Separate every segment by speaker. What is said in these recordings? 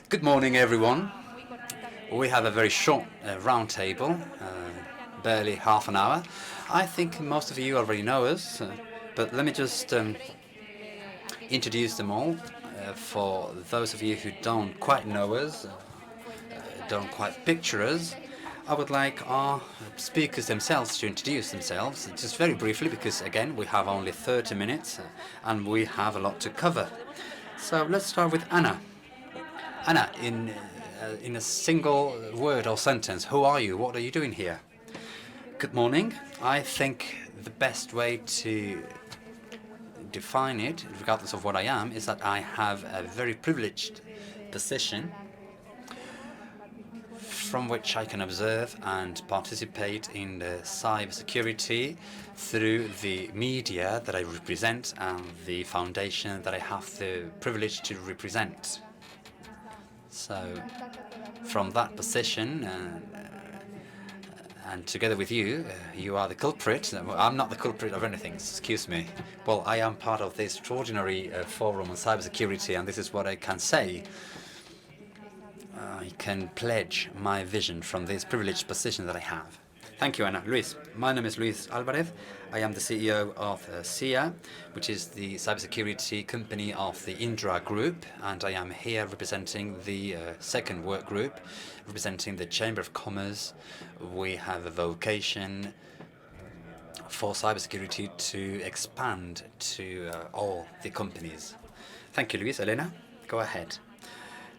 Speaker 1: Good morning, everyone. We have a very short round table, barely half an hour. I think most of you already know us, but let me just introduce them all. For those of you who don't quite know us, don't quite picture us, I would like our speakers themselves to introduce themselves, just very briefly, because again, we have only 30 minutes and we have a lot to cover. So let's start with Anna. Anna, in a single word or sentence, who are you? What are you doing here? Good morning. I think the best way to define it, regardless of what I am, is that I have a very privileged position from which I can observe and participate in the cybersecurity through the media that I represent and the foundation that I have the privilege to represent. So, from that position, and together with you, you are the culprit. I'm not the culprit of anything, excuse me. Well, I am part of this extraordinary forum on cybersecurity, and this is what I can say. I can pledge my vision from this privileged position that I have. Thank you, Anna. Luis. My name is Luis Álvarez. I am the CEO of SIA, which is the cybersecurity company of the Indra Group, and I am here representing the second work group, representing the Chamber of Commerce. We have a vocation for cybersecurity to expand to all the companies. Thank you, Luis. Elena, go ahead.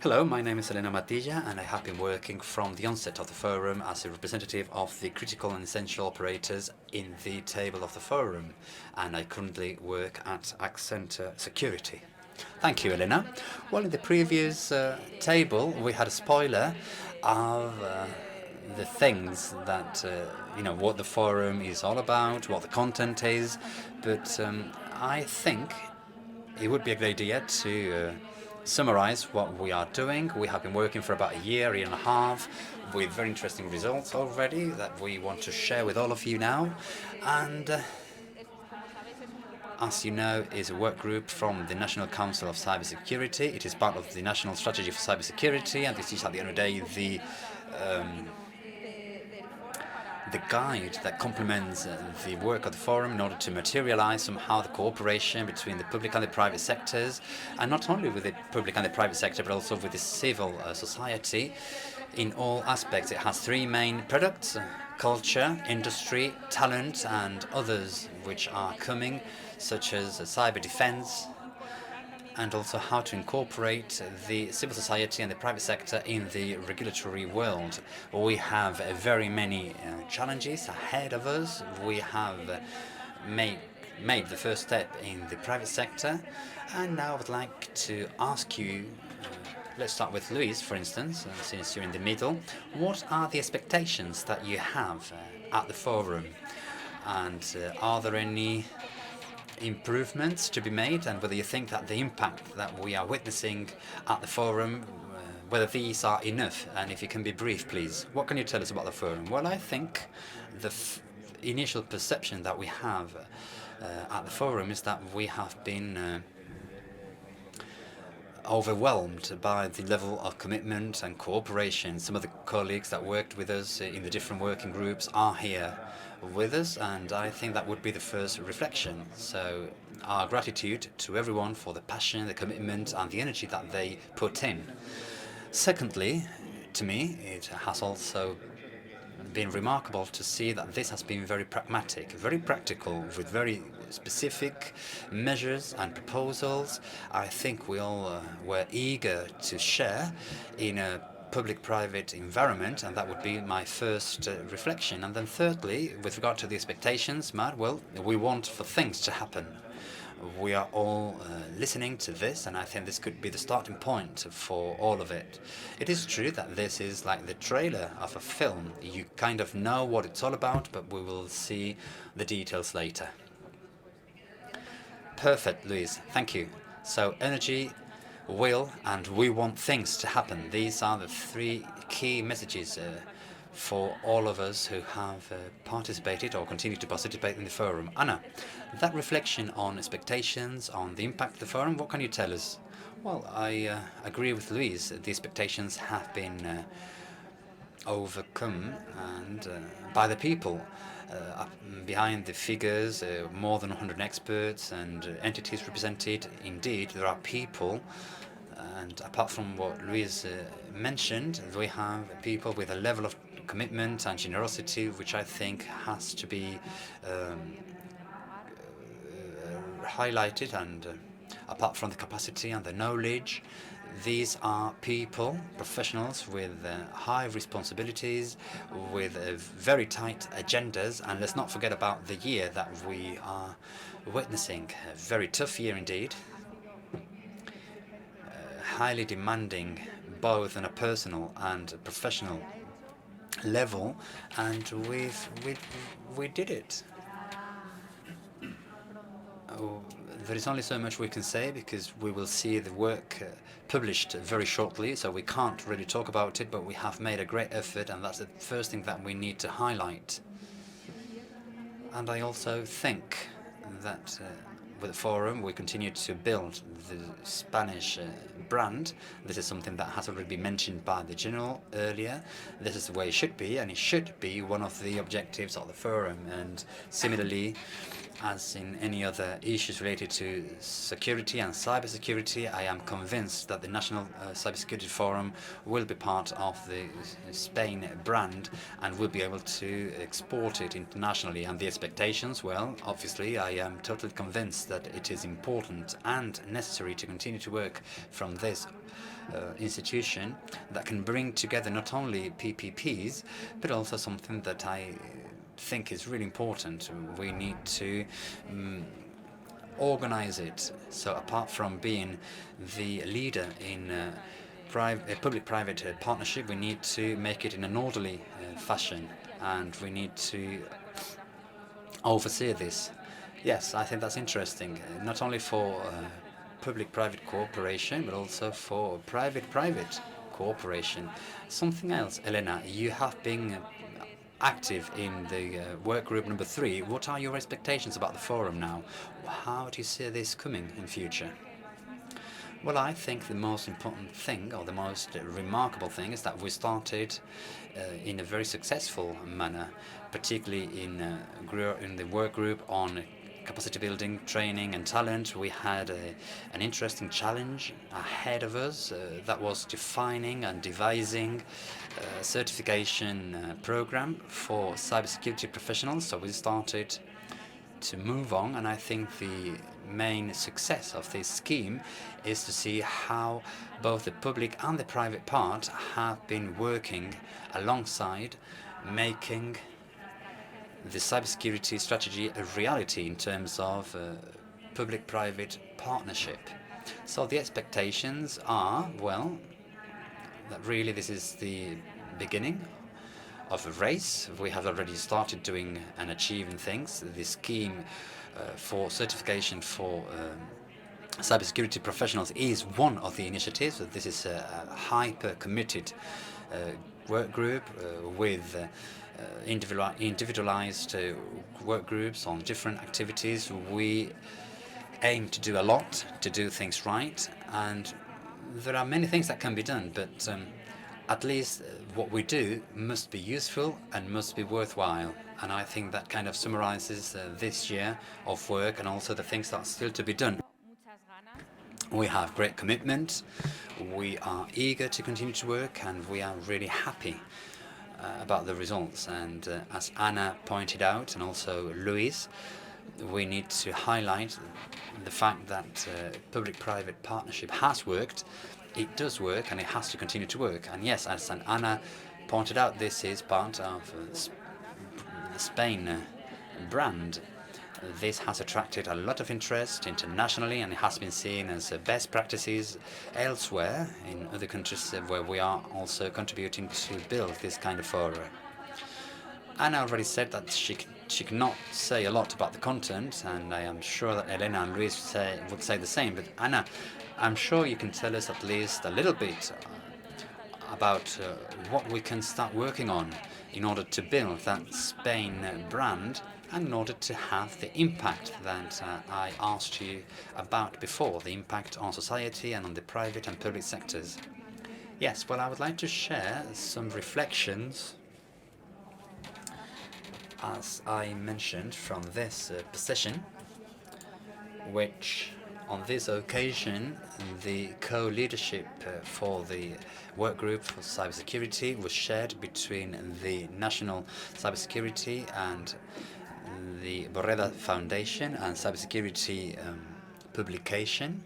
Speaker 1: Hello, my name is Elena Matilla, and I have been working from the onset of the forum as a representative of the critical and essential operators in the table of the forum, and I currently work at Accenture Security. Thank you, Elena. Well, in the previous table, we had a spoiler of the things that, what the forum is all about, what the content is, but I think it would be a good idea to summarize what we are doing. We have been working for about a year and a half with very interesting results already that we want to share with all of you now. And as you know, is a work group from the National Council of Cybersecurity. It is part of the National Strategy for Cybersecurity, and this is at the end of the day the guide that complements the work of the forum in order to materialize somehow the cooperation between the public and the private sectors, and not only with the public and the private sector, but also with the civil society in all aspects. It has three main products: culture, industry, talent, and others which are coming, such as cyber defense, and also how to incorporate the civil society and the private sector in the regulatory world. We have very many challenges ahead of us. We have made the first step in the private sector, and now I would like to ask you, let's start with Luis, for instance, since you're in the middle. What are the expectations that you have at the forum? And are there any improvements to be made, and whether you think that the impact that we are witnessing at the forum, whether these are enough, and if you can be brief, please. What can you tell us about the forum? Well, I think the initial perception that we have at the forum is that we have been overwhelmed by the level of commitment and cooperation. Some of the colleagues that worked with us in the different working groups are here with us, and I think that would be the first reflection. So our gratitude to everyone for the passion, the commitment, and the energy that they put in. Secondly, to me, it has also been remarkable to see that this has been very pragmatic, very practical, with very specific measures and proposals. I think we all were eager to share in a public-private environment, and that would be my first reflection. And then thirdly, with regard to the expectations, Matt, well, we want for things to happen. We are all listening to this, and I think this could be the starting point for all of it. It is true that this is like the trailer of a film. You kind of know what it's all about, but we will see the details later. Perfect, Luis. Thank you. So energy, will, and we want things to happen. These are the three key messages for all of us who have participated or continue to participate in the forum. Anna, that reflection on expectations, on the impact of the forum, what can you tell us? Well, I agree with Luis. The expectations have been overcome and by the people. Behind the figures, more than 100 experts and entities represented. Indeed, there are people, and apart from what Luis mentioned, we have people with a level of commitment and generosity which I think has to be highlighted. And apart from the capacity and the knowledge, these are people, professionals with high responsibilities, with very tight agendas. And let's not forget about the year that we are witnessing. A very tough year indeed, highly demanding both on a personal and a professional level, and we did it. There is only so much we can say because we will see the work published very shortly, so we can't really talk about it, but we have made a great effort, and that's the first thing that we need to highlight. And I also think that with the forum we continue to build the Spanish brand. This is something that has already been mentioned by the General earlier. This is the way it should be, and it should be one of the objectives of the forum. And similarly, as in any other issues related to security and cybersecurity, I am convinced that the National Cybersecurity Forum will be part of the Spain brand and will be able to export it internationally. And the expectations, well, obviously, I am totally convinced that it is important and necessary to continue to work from this institution that can bring together not only PPPs, but also something that I think is really important. We need to organize it. So apart from being the leader in public-private partnership, we need to make it in an orderly fashion, and we need to oversee this. Yes, I think that's interesting, not only for public-private cooperation, but also for private-private cooperation. Something else, Elena, you have been active in the work group number 3. What are your expectations about the forum now? How do you see this coming in future? Well, I think the most important thing, or the most remarkable thing, is that we started in a very successful manner, particularly in the work group on capacity building, training and talent. We had an interesting challenge ahead of us that was defining and devising a certification program for cybersecurity professionals. So we started to move on, and I think the main success of this scheme is to see how both the public and the private part have been working alongside, making the cybersecurity strategy a reality in terms of public-private partnership. So the expectations are, well, that really this is the beginning of a race. We have already started doing and achieving things. The scheme for certification for cybersecurity professionals is one of the initiatives. This is a hyper-committed work group with individualized work groups on different activities. We aim to do a lot, to do things right, and there are many things that can be done, but at least what we do must be useful and must be worthwhile. And I think that kind of summarizes this year of work and also the things that are still to be done. We have great commitment, we are eager to continue to work, and we are really happy about the results. And as Anna pointed out, and also Luis, we need to highlight the fact that public-private partnership has worked. It does work, and it has to continue to work. And yes, as Anna pointed out, this is part of the Spain brand. This has attracted a lot of interest internationally, and it has been seen as best practices elsewhere in other countries where we are also contributing to build this kind of forum. Anna already said that she cannot say a lot about the content, and I am sure that Elena and Luis would say the same. But Anna, I'm sure you can tell us at least a little bit about what we can start working on in order to build that Spain brand and in order to have the impact that I asked you about before, the impact on society and on the private and public sectors. Yes, well, I would like to share some reflections, as I mentioned, from this position, which on this occasion the co-leadership for the work group for cybersecurity was shared between the National Cybersecurity and the Borredá Foundation and Cybersecurity publication.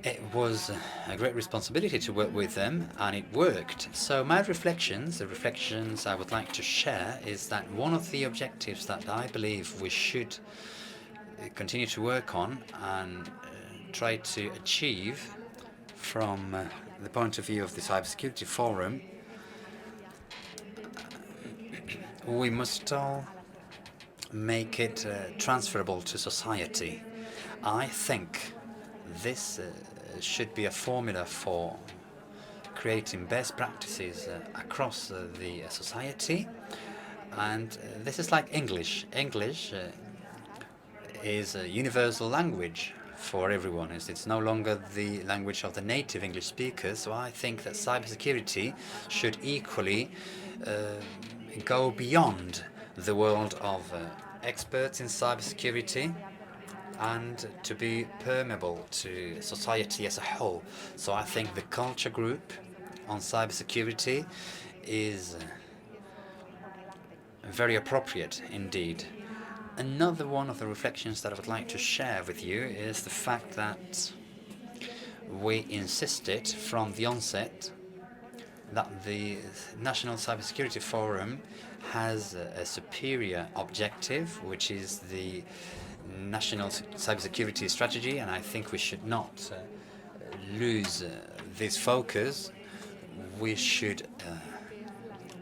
Speaker 1: It was a great responsibility to work with them, and it worked. So my reflections, the reflections I would like to share, is that one of the objectives that I believe we should continue to work on and try to achieve from the point of view of the Cybersecurity Forum, we must all make it transferable to society. I think this should be a formula for creating best practices across the society. And this is like English. English is a universal language for everyone. It's no longer the language of the native English speakers. So I think that cybersecurity should equally go beyond the world of experts in cybersecurity and to be permeable to society as a whole. So I think the culture group on cybersecurity is very appropriate indeed. Another one of the reflections that I would like to share with you is the fact that we insisted from the onset that the National Cybersecurity Forum has a superior objective, which is the National Cybersecurity Strategy, and I think we should not lose this focus. We should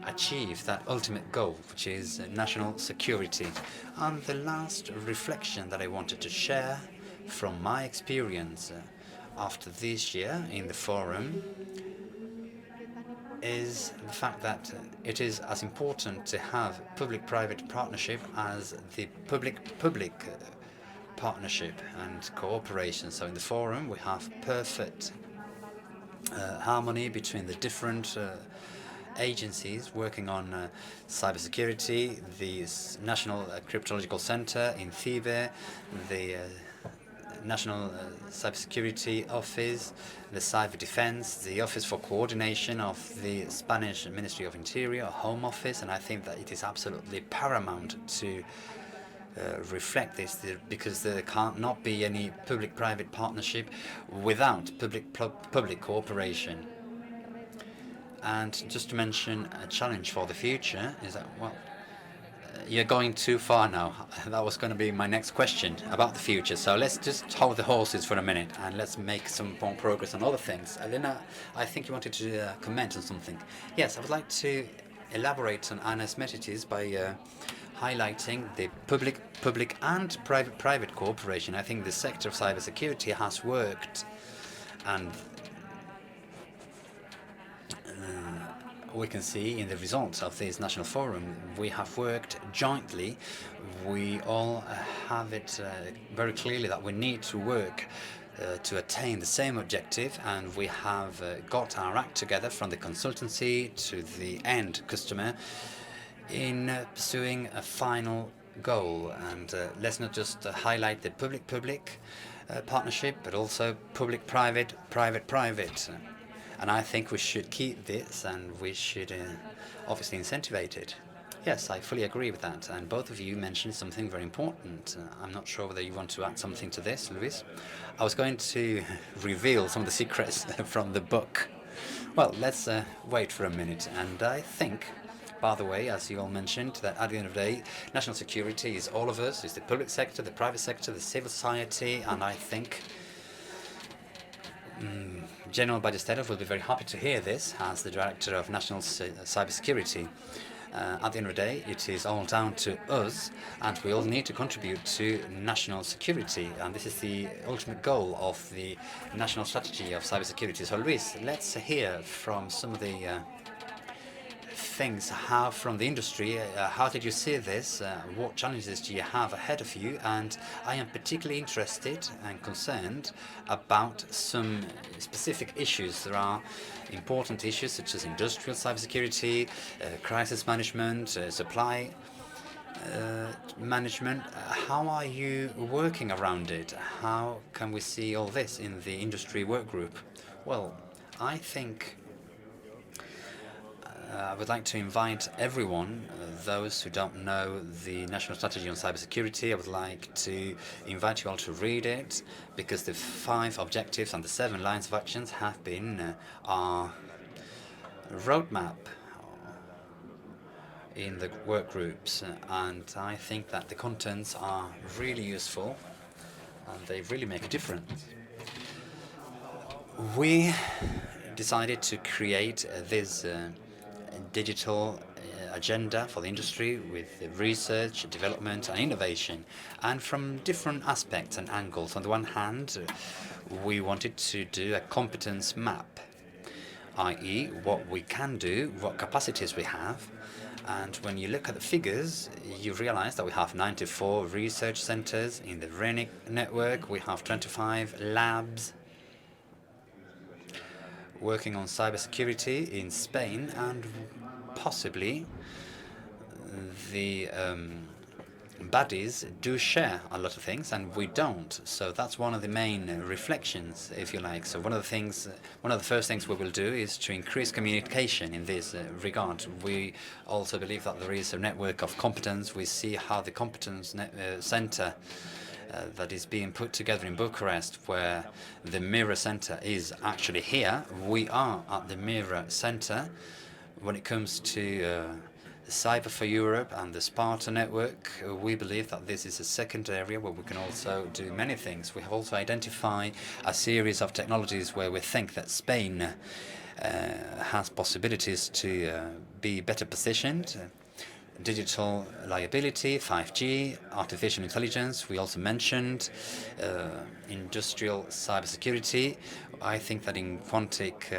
Speaker 1: achieve that ultimate goal, which is national security. And the last reflection that I wanted to share from my experience after this year in the forum is the fact that it is as important to have public-private partnership as the public-public partnership and cooperation. So in the forum we have perfect harmony between the different agencies working on cybersecurity, the National Cryptological Center, INCIBE, the National Cybersecurity Office, the Cyber Defense, the Office for Coordination of the Spanish Ministry of Interior, Home Office, and I think that it is absolutely paramount to reflect this, because there cannot be any public-private partnership without public cooperation. And just to mention a challenge for the future is that, well, you're going too far now. That was going to be my next question about the future. So let's just hold the horses for a minute and let's make some more progress on other things. Elena, I think you wanted to comment on something. Yes, I would like to elaborate on Anna's messages by highlighting the public and private cooperation. I think the sector of cybersecurity has worked, and we can see in the results of this national forum, we have worked jointly. We all have it very clearly that we need to work to attain the same objective, and we have got our act together from the consultancy to the end customer in pursuing a final goal. And let's not just highlight the public-public partnership, but also public-private, private-private. And I think we should keep this, and we should obviously incentivize it. Yes, I fully agree with that. And both of you mentioned something very important. I'm not sure whether you want to add something to this, Luis. I was going to reveal some of the secrets from the book. Well, let's wait for a minute. And I think, by the way, as you all mentioned, that at the end of the day, national security is all of us. It's the public sector, the private sector, the civil society, and I think General Ballesteros will be very happy to hear this as the Director of National Cybersecurity. At the end of the day, it is all down to us, and we all need to contribute to national security, and this is the ultimate goal of the national strategy of cybersecurity. So Luis, let's hear from some of the things. How, from the industry, how did you see this? What challenges do you have ahead of you? And I am particularly interested and concerned about some specific issues. There are important issues such as industrial cybersecurity, crisis management, supply management. How are you working around it? How can we see all this in the industry work group? Well, I think I would like to invite everyone, those who don't know the National Strategy on Cybersecurity, I would like to invite you all to read it, because the 5 objectives and the 7 lines of actions have been our roadmap in the work groups, and I think that the contents are really useful and they really make a difference. We decided to create this digital agenda for the industry with research, development and innovation, and from different aspects and angles. On the one hand, we wanted to do a competence map, i.e. what we can do, what capacities we have. And when you look at the figures, you realize that we have 94 research centers in the RENIC network. We have 25 labs working on cybersecurity in Spain, and possibly the buddies do share a lot of things and we don't. So that's one of the main reflections, if you like. So one of the first things we will do is to increase communication in this regard. We also believe that there is a network of competence. We see how the competence center that is being put together in Bucharest, where the Mirror Center is actually here. We are at the Mirror Center when it comes to Cyber for Europe and the Sparta network. We believe that this is a second area where we can also do many things. We have also identified a series of technologies where we think that Spain has possibilities to be better positioned. Digital liability, 5G, artificial intelligence. We also mentioned industrial cybersecurity. I think that in quantic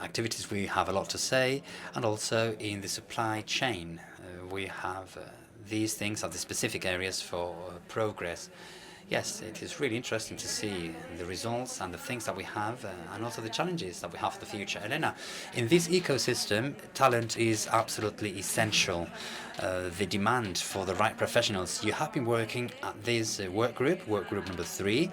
Speaker 1: activities we have a lot to say, and also in the supply chain we have these things are the specific areas for progress. Yes, it is really interesting to see the results and the things that we have and also the challenges that we have for the future. Elena, in this ecosystem, talent is absolutely essential. The demand for the right professionals. You have been working at this work group number 3,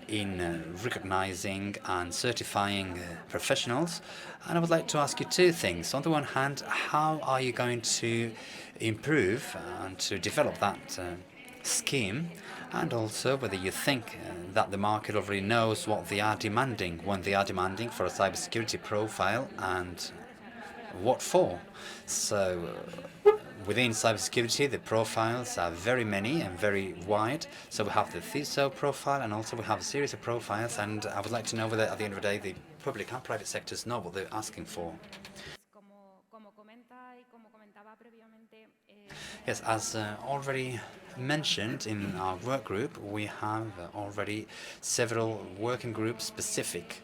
Speaker 1: in recognizing and certifying professionals. And I would like to ask you 2 things. On the one hand, how are you going to improve and to develop that scheme? And also whether you think that the market already knows what they are demanding when they are demanding for a cybersecurity profile, and what for. So within cybersecurity, the profiles are very many and very wide. So we have the CISO profile, and also we have a series of profiles, and I would like to know whether at the end of the day the public and private sectors know what they're asking for. Yes, as already mentioned in our work group, we have already several working groups specific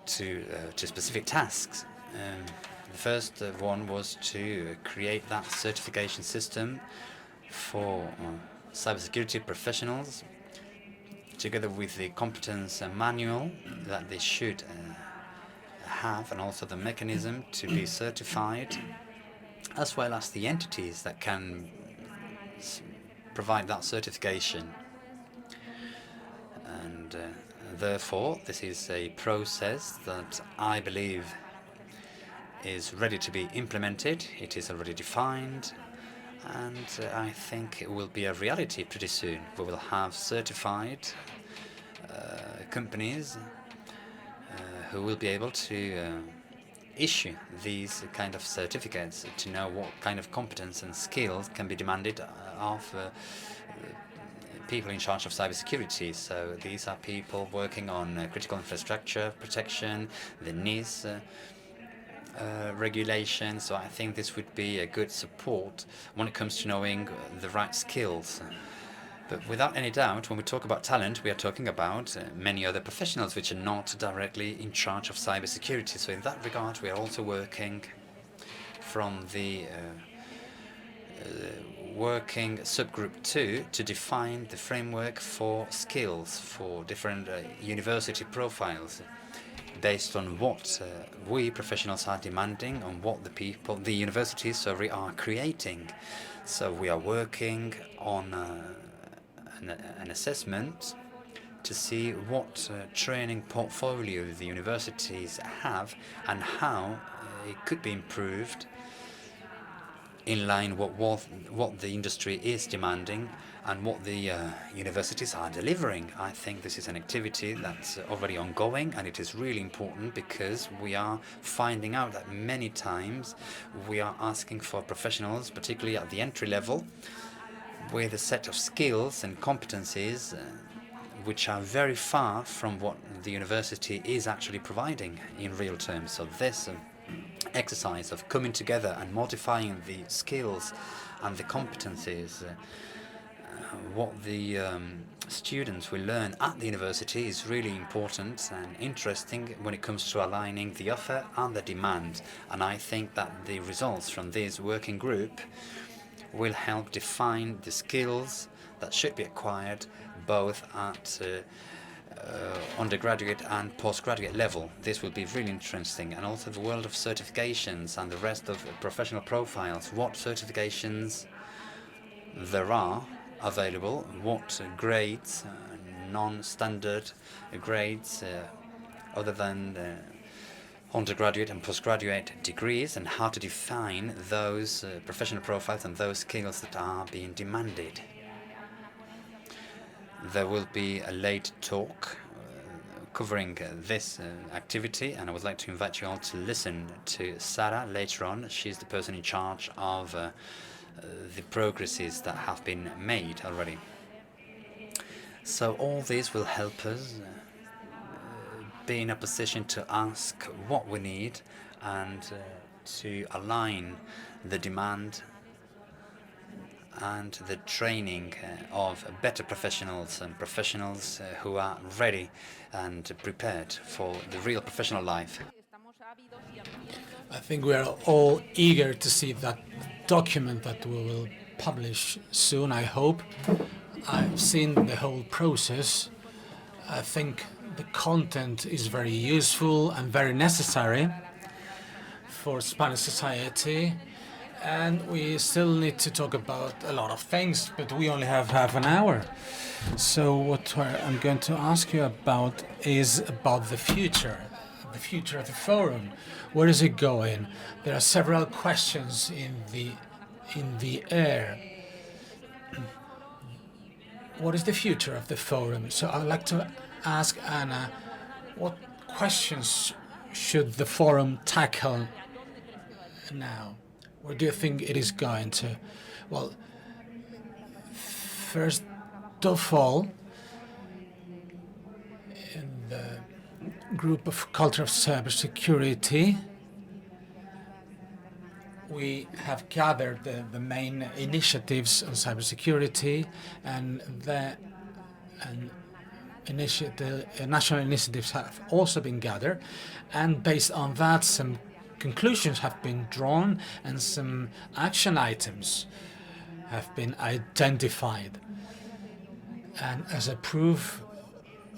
Speaker 1: to specific tasks. The first one was to create that certification system for cybersecurity professionals, together with the competence manual that they should have, and also the mechanism to be certified, as well as the entities that can provide that certification. And therefore, this is a process that I believe is ready to be implemented. It is already defined, and I think it will be a reality pretty soon. We will have certified companies who will be able to issue these kind of certificates to know what kind of competence and skills can be demanded of people in charge of cybersecurity. So these are people working on critical infrastructure protection, the NIS regulation. So I think this would be a good support when it comes to knowing the right skills. But without any doubt, when we talk about talent, we are talking about many other professionals which are not directly in charge of cybersecurity. So in that regard, we are also working from the working subgroup 2 to define the framework for skills for different university profiles based on what we professionals are demanding and what the universities, are creating. So we are working on an assessment to see what training portfolio the universities have and how it could be improved in line with what the industry is demanding and what the universities are delivering. I think this is an activity that's already ongoing, and it is really important because we are finding out that many times we are asking for professionals, particularly at the entry level, with a set of skills and competencies which are very far from what the university is actually providing in real terms. So this exercise of coming together and modifying the skills and the competencies, what the students will learn at the university is really important and interesting when it comes to aligning the offer and the demand. And I think that the results from this working group will help define the skills that should be acquired both at undergraduate and postgraduate level. This will be really interesting. And also the world of certifications and the rest of professional profiles, what certifications there are available, what grades, non-standard grades other than undergraduate and postgraduate degrees, and how to define those professional profiles and those skills that are being demanded. There will be a late talk covering this activity, and I would like to invite you all to listen to Sarah later on. She's the person in charge of the progresses that have been made already. So all this will help us be in a position to ask what we need and to align the demand and the training of better professionals and professionals who are ready and prepared for the real professional life.
Speaker 2: I think we are all eager to see that document that we will publish soon, I hope. I've seen the whole process. I think the content is very useful and very necessary for Spanish society. And we still need to talk about a lot of things, but we only have half an hour. So what I'm going to ask you about is about the future of the forum. Where is it going? There are several questions in the air. What is the future of the forum? So I'd like to ask Anna, what questions should the forum tackle now? Where do you think it is going to? Well, first of all, in the group of culture of cybersecurity, we have gathered the main initiatives on cybersecurity, and national initiatives have also been gathered, and based on that, some conclusions have been drawn and some action items have been identified. And as a proof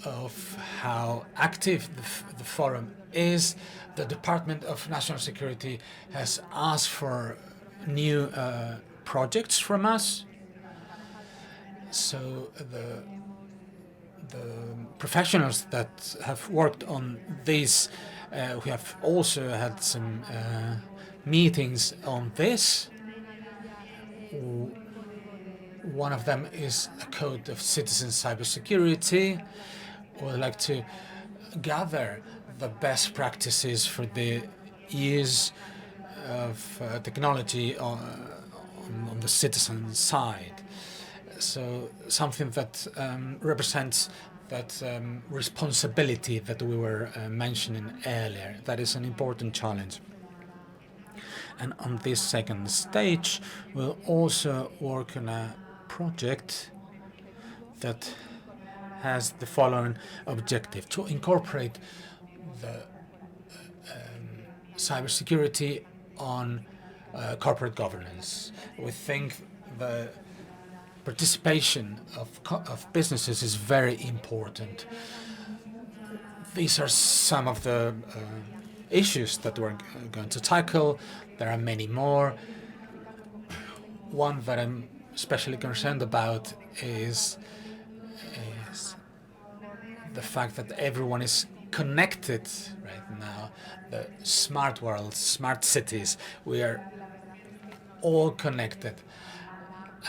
Speaker 2: of how active the forum is, the Department of National Security has asked for new projects from us. So the professionals that have worked on this, we have also had some meetings on this. One of them is a code of citizen cybersecurity. We would like to gather the best practices for the use of technology on the citizen side. So something that represents that responsibility that we were mentioning earlier. That is an important challenge. And on this second stage, we'll also work on a project that has the following objective: to incorporate the cybersecurity on corporate governance. We think the participation of businesses is very important. These are some of the issues that we're going to tackle. There are many more. One that I'm especially concerned about is the fact that everyone is connected right now. The smart world, smart cities, we are all connected.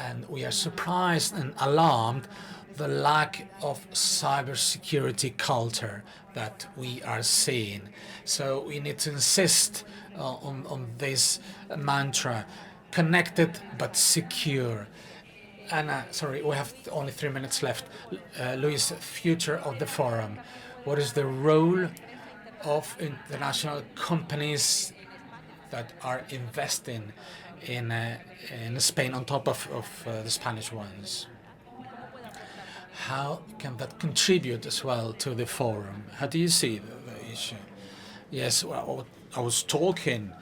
Speaker 2: And we are surprised and alarmed the lack of cybersecurity culture that we are seeing. So we need to insist on this mantra: connected but secure. And sorry, we have only 3 minutes left. Luis, future of the forum. What is the role of international companies that are investing in Spain on top of the Spanish ones? How can that contribute as well to the forum? How do you see the issue? Yes, well, I was talking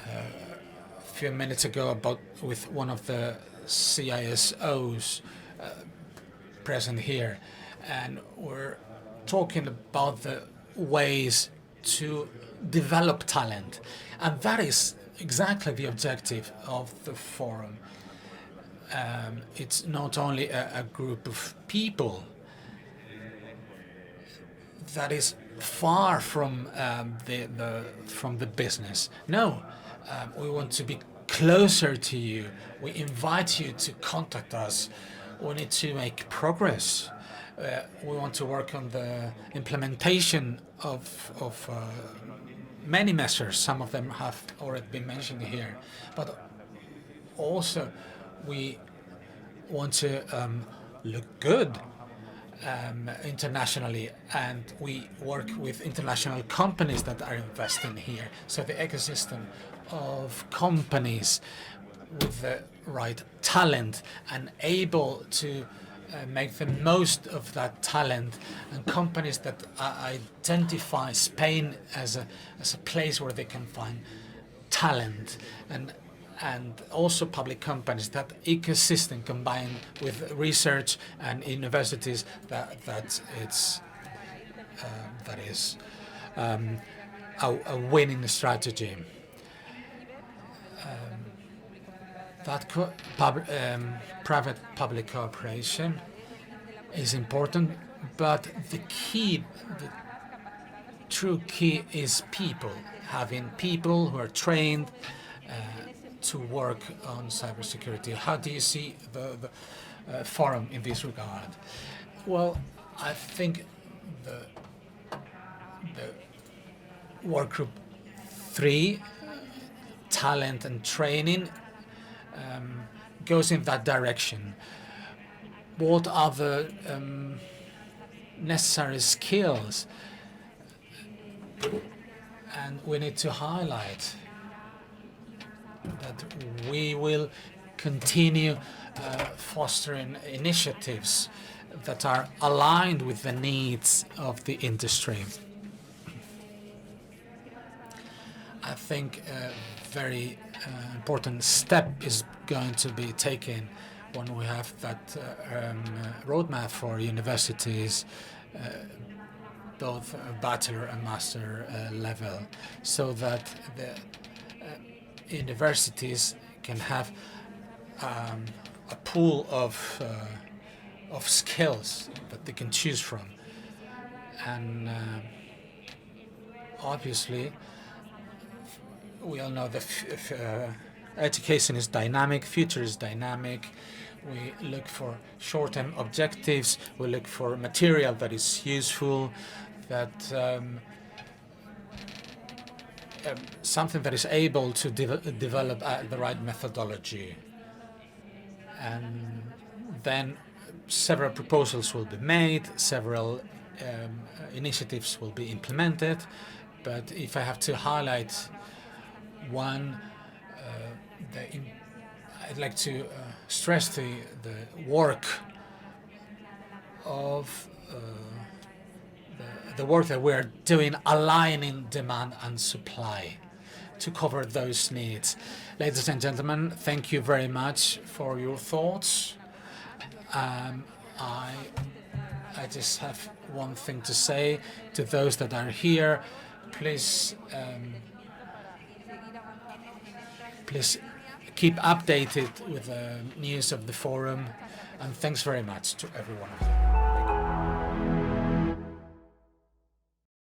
Speaker 2: a few minutes ago with one of the CISOs present here, and we're talking about the ways to develop talent, and that is exactly the objective of the forum. It's not only a group of people that is far from the business. No, we want to be closer to you. We invite you to contact us. We need to make progress. We want to work on the implementation of many measures. Some of them have already been mentioned here, but also we want to look good internationally, and we work with international companies that are investing here. So the ecosystem of companies with the right talent and able to make the most of that talent, and companies that identify Spain as a place where they can find talent, and also public companies. That ecosystem combined with research and universities, that is a winning strategy. Private-public cooperation is important, but the true key is people, having people who are trained to work on cybersecurity. How do you see the forum in this regard? Well, I think the workgroup 3, talent and training, goes in that direction. What are the necessary skills? And we need to highlight that we will continue fostering initiatives that are aligned with the needs of the industry. I think a very important step is going to be taken when we have that roadmap for universities, both bachelor and master level, so that the universities can have a pool of skills that they can choose from. And obviously, we all know that education is dynamic, future is dynamic. We look for short-term objectives. We look for material that is useful, that something that is able to develop the right methodology. And then several proposals will be made, several initiatives will be implemented. But if I have to highlight one, I'd like to stress the work of the work that we're doing, aligning demand and supply to cover those needs. Ladies and gentlemen, thank you very much for your thoughts. I just have one thing to say to those that are here. Please keep updated with the news of the forum, and thanks very much to everyone.